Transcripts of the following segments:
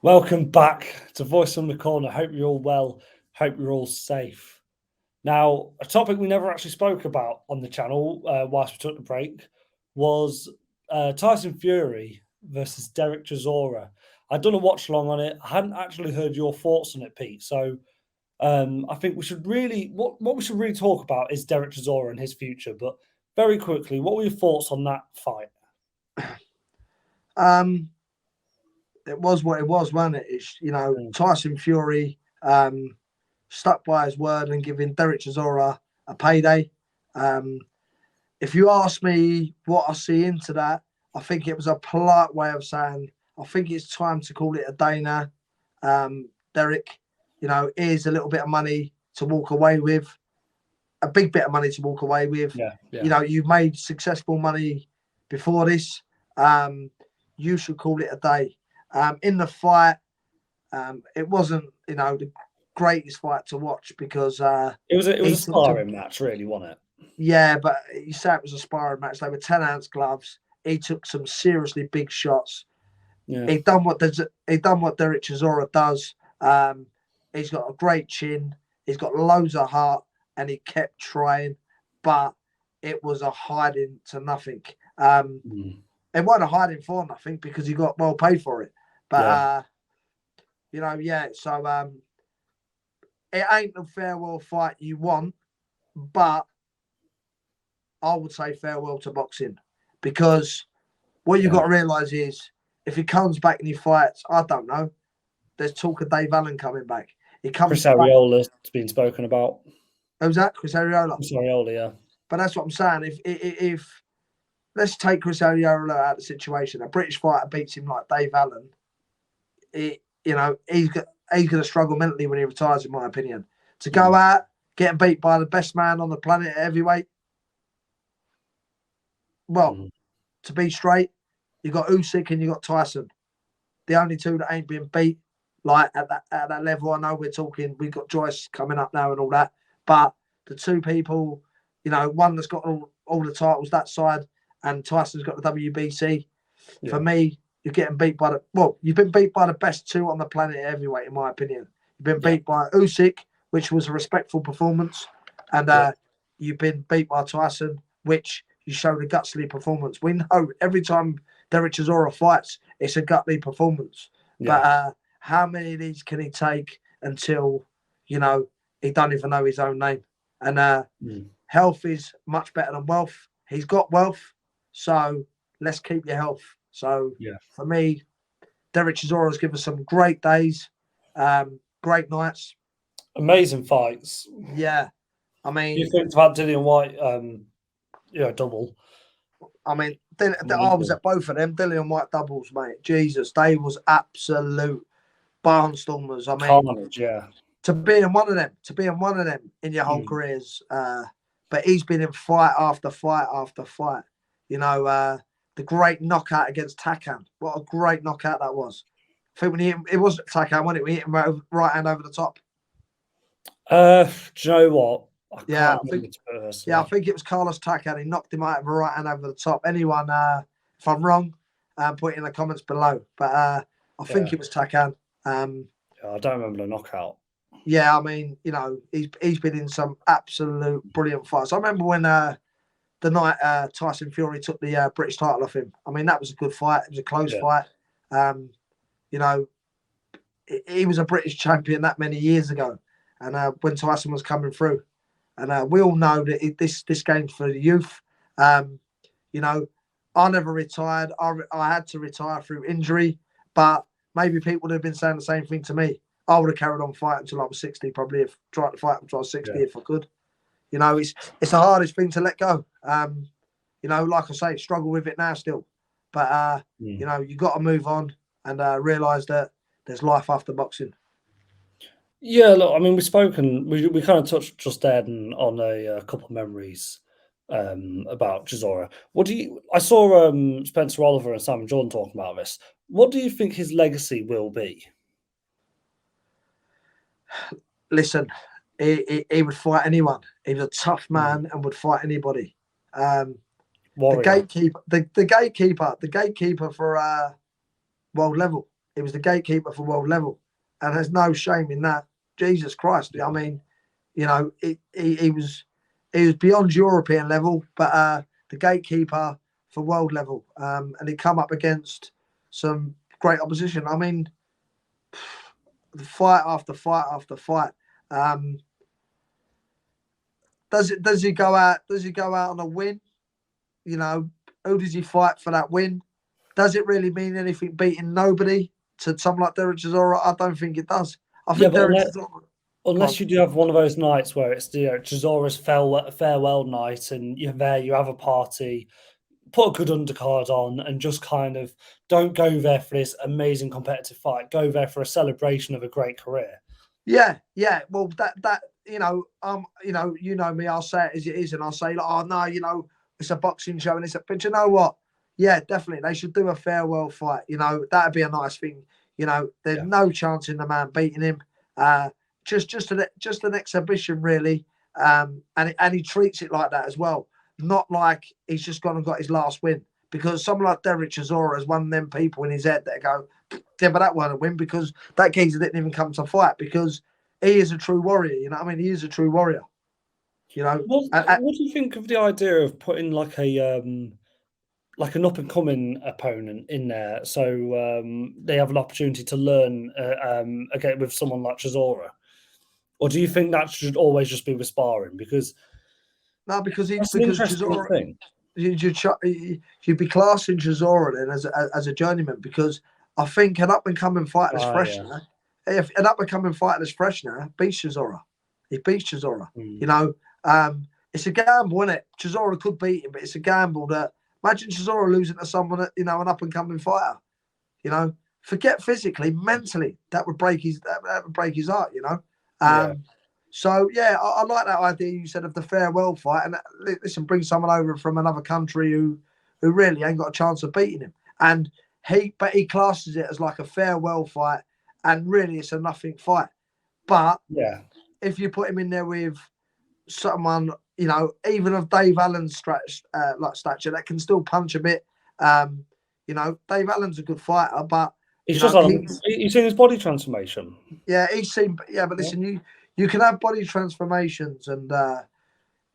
Welcome back to Voice on the Corner. Hope you're all well. Hope you're all safe. Now, a topic we never actually spoke about on the channel whilst we took the break was Tyson Fury versus Derek Chisora. I'd done a watch along on it. I hadn't actually heard your thoughts on it, Pete. So I think we should really what we should really talk about is Derek Chisora and his future. But very quickly, what were your thoughts on that fight? It was what it was, wasn't it? It's, Tyson Fury stuck by his word and giving Derek Chisora a payday. If you ask me what I see into that, I think it was a polite way of saying, I think it's time to call it a day now. Derek, here's a little bit of money to walk away with, a big bit of money to walk away with. Yeah. You've made successful money before this. You should call it a day. In the fight, it wasn't, the greatest fight to watch because it was a sparring match, really, wasn't it? Yeah, but you say it was a sparring match. They were 10-ounce gloves. He took some seriously big shots. Yeah. He done what Derek Chisora does. He's got a great chin. He's got loads of heart, and he kept trying, but it was a hiding to nothing. It wasn't a hiding for nothing because he got well paid for it. But so it ain't the farewell fight you want, but I would say farewell to boxing, because what you've got to realise is if he comes back and he fights, I don't know, there's talk of Dave Allen coming back. Chris Ariola's been spoken about. Who's that? Chris Ariola? Chris Ariola, yeah. But that's what I'm saying. If let's take Chris Ariola out of the situation, a British fighter beats him like Dave Allen, he's going to struggle mentally when he retires, in my opinion. To go out, getting beat by the best man on the planet at heavyweight. Well, to be straight, you got Usyk and you got Tyson. The only two that ain't been beat like at that level. I know we've got Joyce coming up now and all that, but the two people, one that's got all the titles that side, and Tyson's got the WBC. Yeah. For me, you're getting beat by you've been beat by the best two on the planet at heavyweight, in my opinion. You've been beat by Usyk, which was a respectful performance, and you've been beat by Tyson, which you showed a gutsy performance. We know every time Derek Chisora fights, it's a gutsy performance. Yeah. But how many of these can he take until, he don't even know his own name? And health is much better than wealth. He's got wealth, so let's keep your health. So for me, Derek Chisora's given us some great days, great nights. Amazing fights. Yeah. I mean, you think about Dillian White, double. I mean, I was at both of them. Dillian White doubles, mate. Jesus, they was absolute barnstormers. I mean, carnage, yeah. To be in one of them in your whole careers. But he's been in fight after fight after fight. The great knockout against Takan. What a great knockout that was. I think when it was Takan, wasn't it? We hit him right hand over the top. Do you know what? I think it was Carlos Takan. He knocked him out of a right hand over the top. Anyone, if I'm wrong, put it in the comments below. But I think it was Takan. I don't remember the knockout. Yeah, I mean, he's been in some absolute brilliant fights. I remember when the night Tyson Fury took the British title off him. I mean, that was a good fight. It was a close fight. He was a British champion that many years ago, and when Tyson was coming through, and we all know that this game's for the youth. I never retired. I had to retire through injury, but maybe people would have been saying the same thing to me. I would have carried on fighting until I was 60, probably, if tried to fight until I was 60 if I could. It's the hardest thing to let go. Like I say, struggle with it now still. But, you got to move on and realise that there's life after boxing. Yeah, look, I mean, we kind of touched just then on a couple of memories about Chisora. I saw Spencer Oliver and Simon Jordan talking about this. What do you think his legacy will be? Listen, he would fight anyone. He was a tough man and would fight anybody. The gatekeeper for world level. he was the gatekeeper for world level, and there's no shame in that. Jesus Christ, I mean, you know, he was beyond European level, but the gatekeeper for world level, and he come up against some great opposition. I mean, fight after fight after fight. Does he go out? Does he go out on a win? You know, who does he fight for that win? Does it really mean anything beating nobody to someone like Derek Chisora? I don't think it does. I think Derek Chisora. Unless you do have one of those nights where it's Chisora's farewell night, and you're there, you have a party, put a good undercard on, and just kind of don't go there for this amazing competitive fight. Go there for a celebration of a great career. Yeah. Well, that you know me. I'll say it as it is, and I'll say, like, oh no, you know, it's a boxing show, and but you know what? Yeah, definitely, they should do a farewell fight. You know, that'd be a nice thing. You know, there's no chance in the man beating him. Just an exhibition, really. And he treats it like that as well. Not like he's just gone and got his last win. Because someone like Derek Chisora is one of them people in his head that go, yeah, but that weren't a win because that geezer didn't even come to fight, because he is a true warrior. You know what I mean? He is a true warrior. You know. What do you think of the idea of putting like an up and coming opponent in there, so they have an opportunity to learn again with someone like Chisora? Or do you think that should always just be with sparring? Because Chisora, thing. You'd be classing Chisora then as a journeyman, because I think an up and coming fighter that's fresh now. If an up and coming fighter that's fresh now beats Chisora, he beats Chisora. You know, it's a gamble, isn't it? Chisora could beat him, but it's a gamble. That imagine Chisora losing to someone, you know, an up and coming fighter. You know, forget physically, mentally, that would break his heart. You know. So yeah, I like that idea you said of the farewell fight, and listen, bring someone over from another country who really ain't got a chance of beating him, and he classes it as like a farewell fight, and really it's a nothing fight. But if you put him in there with someone, you know, even of Dave Allen's stature, that can still punch a bit. You know, Dave Allen's a good fighter, but he's seen his body transformation. Yeah, he's seen. Yeah, but listen, you can have body transformations, and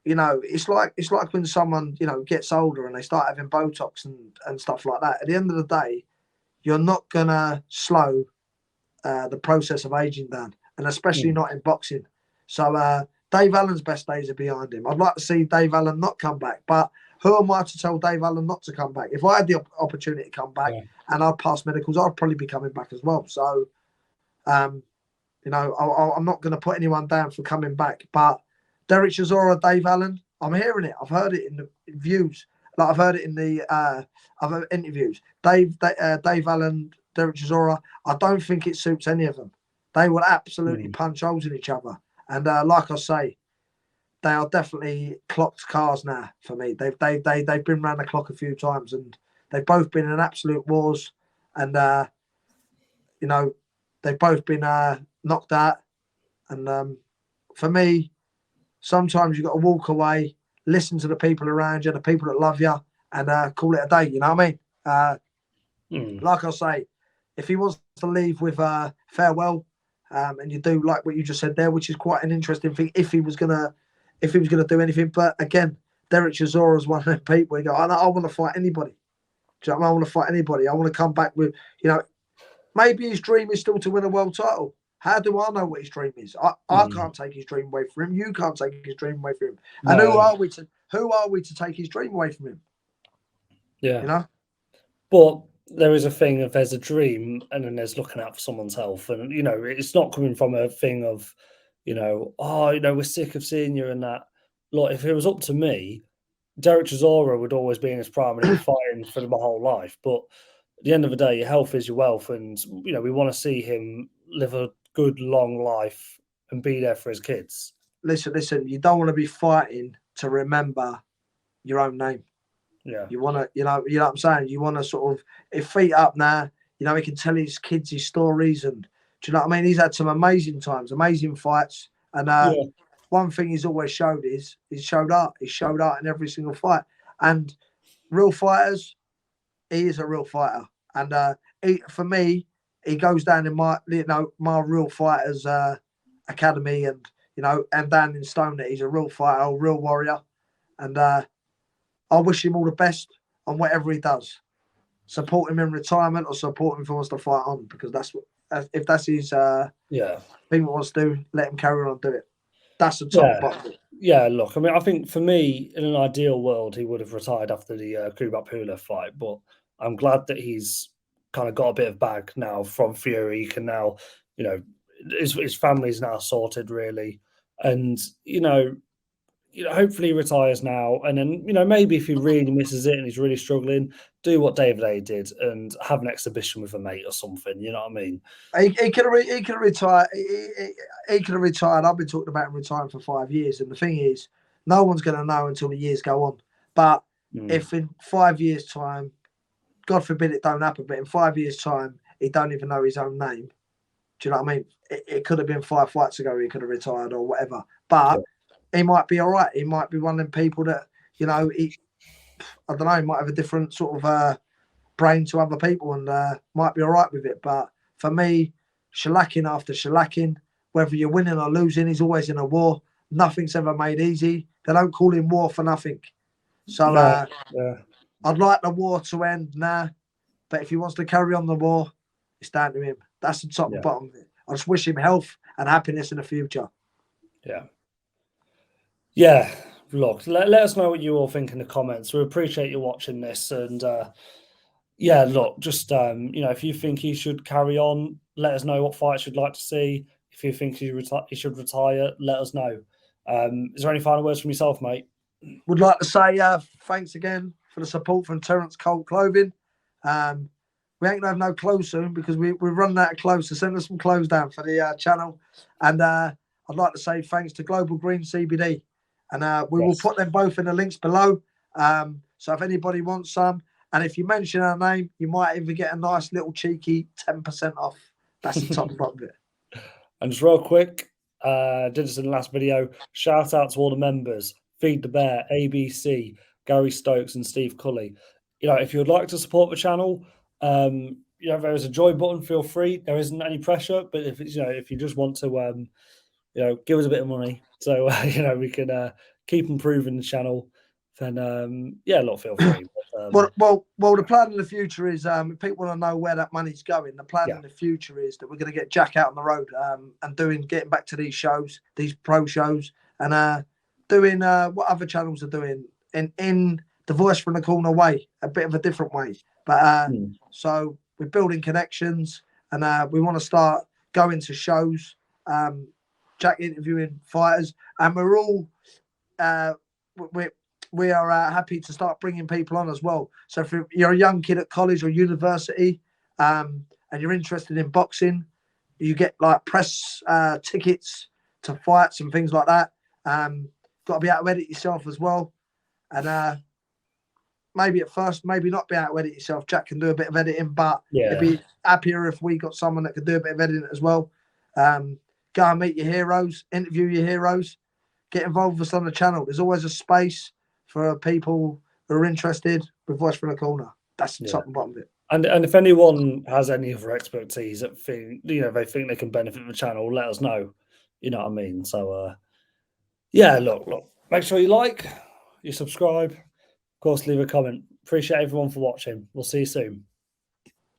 you know, it's like when someone, you know, gets older and they start having Botox and stuff like that. At the end of the day, you're not gonna slow the process of aging down, and especially not in boxing. So Dave Allen's best days are behind him. I'd like to see Dave Allen not come back, but who am I to tell Dave Allen not to come back? If I had the opportunity to come back and I'd pass medicals, I'd probably be coming back as well. So, you know, I'm not going to put anyone down for coming back. But Derek Chisora, Dave Allen, I'm hearing it. I've heard it in the views. Like, I've heard it in the other interviews. Dave Allen, Derek Chisora, I don't think it suits any of them. They will absolutely punch holes in each other. And like I say, they are definitely clocked cars now for me. They've been round the clock a few times, and they've both been in absolute wars. And you know, they've both been knocked out. And for me, sometimes you've got to walk away, listen to the people around you, the people that love you, and call it a day. You know what I mean? Like I say, if he wants to leave with farewell, and you do like what you just said there, which is quite an interesting thing, if he was gonna do anything. But again, Derek Chisora is one of them people who go, I want to fight anybody. Do you know what I mean? I want to fight anybody. I want to come back with, you know, maybe his dream is still to win a world title. How do I know what his dream is? I can't take his dream away from him. You can't take his dream away from him. And who are we to take his dream away from him? Yeah. You know? But there is a thing of there's a dream, and then there's looking out for someone's health. And, you know, it's not coming from a thing of, you know, oh, you know, we're sick of seeing you and that. Look, if it was up to me, Derek Chisora would always be in his prime and he'd be fighting for my whole life. But at the end of the day, your health is your wealth. And, you know, we want to see him live a good, long life and be there for his kids. Listen, you don't want to be fighting to remember your own name. Yeah. You want to, you know what I'm saying? You want to sort of, if feet up now, you know, he can tell his kids his stories. And do you know what I mean? He's had some amazing times, amazing fights. And one thing he's always showed is he's showed art. He's showed art in every single fight. And real fighters, he is a real fighter. And for me, he goes down in my my real fighters academy, and and down in Stone that he's a real fighter, a real warrior, and I wish him all the best on whatever he does. Support him in retirement or support him if he wants to fight on, because if that's his thing he wants to do, let him carry on and do it. That's the top bottom. Yeah, look, I mean, I think for me, in an ideal world, he would have retired after the Kubrat Pulev fight, but I'm glad that he's kind of got a bit of bag now from Fury. He can now, his family's now sorted, really. And, hopefully he retires now. And then, maybe if he really misses it and he's really struggling, do what David A did and have an exhibition with a mate or something. You know what I mean? He could have retired. He could have retired. I've been talking about him retiring for 5 years. And the thing is, no one's going to know until the years go on. But if in 5 years' time, God forbid it don't happen, but in 5 years' time, he don't even know his own name. Do you know what I mean? It could have been 5 fights ago he could have retired or whatever. But he might be all right. He might be one of them people that, I don't know, he might have a different sort of brain to other people and might be all right with it. But for me, shellacking after shellacking, whether you're winning or losing, he's always in a war. Nothing's ever made easy. They don't call him war for nothing. So I'd like the war to end now. But if he wants to carry on the war, it's down to him. That's the top and bottom of it. I just wish him health and happiness in the future. Yeah. Yeah. Look, let us know what you all think in the comments. We appreciate you watching this. And look, just, if you think he should carry on, let us know what fights you'd like to see. If you think he should retire, let us know. Is there any final words from yourself, mate? Would like to say thanks again for the support from Terence Colt Clothing. We ain't going to have no clothes soon because we're running out of clothes, so send us some clothes down for the channel. And I'd like to say thanks to Global Green CBD. And we will put them both in the links below. So if anybody wants some, and if you mention our name, you might even get a nice little cheeky 10% off. That's the top part of it. And just real quick, did this in the last video. Shout out to all the members: Feed the Bear, ABC, Gary Stokes, and Steve Cully. If you would like to support the channel, there is a join button. Feel free. There isn't any pressure, but if it's if you just want to give us a bit of money so we can keep improving the channel, then look, feel free. But, well, the plan in the future is if people want to know where that money's going, the plan in the future is that we're going to get Jack out on the road and getting back to these shows, these pro shows, and doing what other channels are doing in the Voice from the Corner way, a bit of a different way. But so we're building connections, and we want to start going to shows, Jack interviewing fighters, and we're all we are happy to start bringing people on as well. So if you're a young kid at college or university and you're interested in boxing, you get like press tickets to fights and things like that. Got to be able to edit yourself as well. And maybe at first, maybe not be able to edit yourself. Jack can do a bit of editing, but it'd be happier if we got someone that could do a bit of editing as well. Go and meet your heroes, interview your heroes, get involved with us on the channel. There's always a space for people who are interested with Voice from the Corner. That's the top and bottom of it. And if anyone has any other expertise that they think they can benefit from the channel, let us know. You know what I mean? So look, make sure you like, you subscribe, of course, leave a comment. Appreciate everyone for watching. We'll see you soon.